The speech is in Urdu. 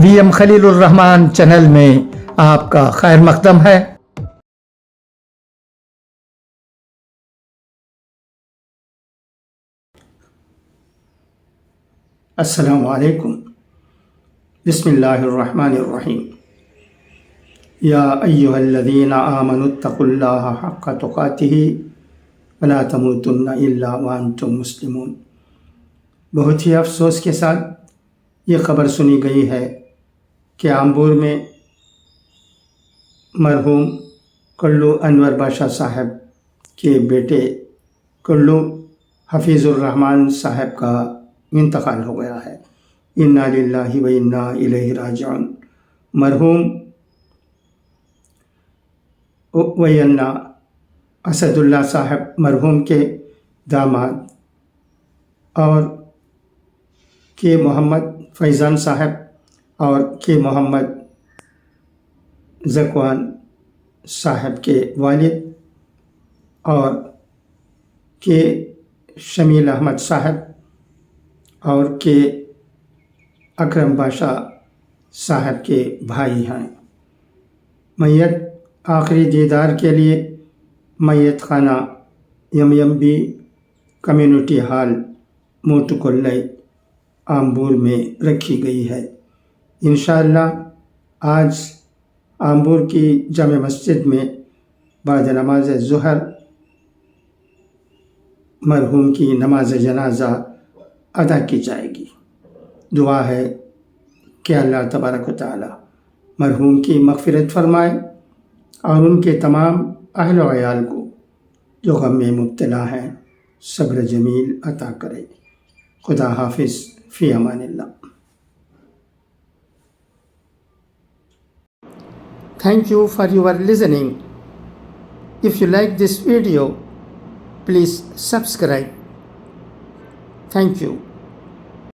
VM خلیل الرحمان چینل میں آپ کا خیر مقدم ہے۔ السلام علیکم، بسم اللہ الرحمن الرحیم۔ یا ایہا الذین آمنوا اتقوا اللہ حق تقاتہ ولا تموتن الا وانتم مسلمون۔ بہت ہی افسوس کے ساتھ یہ خبر سنی گئی ہے کہ آمبور میں مرحوم کلو انور بادشاہ صاحب کے بیٹے کلو حفیظ الرحمان صاحب کا انتقال ہو گیا ہے۔ انا للہ و انا الیہ راجعون۔ مرحوم وینا اسد اللہ صاحب مرحوم کے داماد اور کے محمد فیضان صاحب اور کے محمد زکوان صاحب کے والد اور کے شمیل احمد صاحب اور کے اکرم بادشاہ صاحب کے بھائی ہیں۔ میت آخری دیدار کے لیے میت خانہ یمبی کمیونٹی ہال موٹوکلئی آمبور میں رکھی گئی ہے۔ انشاءاللہ آج آمبور کی جامع مسجد میں بعد نماز ظہر مرحوم کی نماز جنازہ ادا کی جائے گی۔ دعا ہے کہ اللہ تبارک و تعالی مرحوم کی مغفرت فرمائے اور ان کے تمام اہل و عیال کو جو غم میں مبتلا ہیں صبر جمیل عطا کرے۔ خدا حافظ، فی Aman Ullah. Thank you for your listening. If you like this video, please subscribe. Thank you.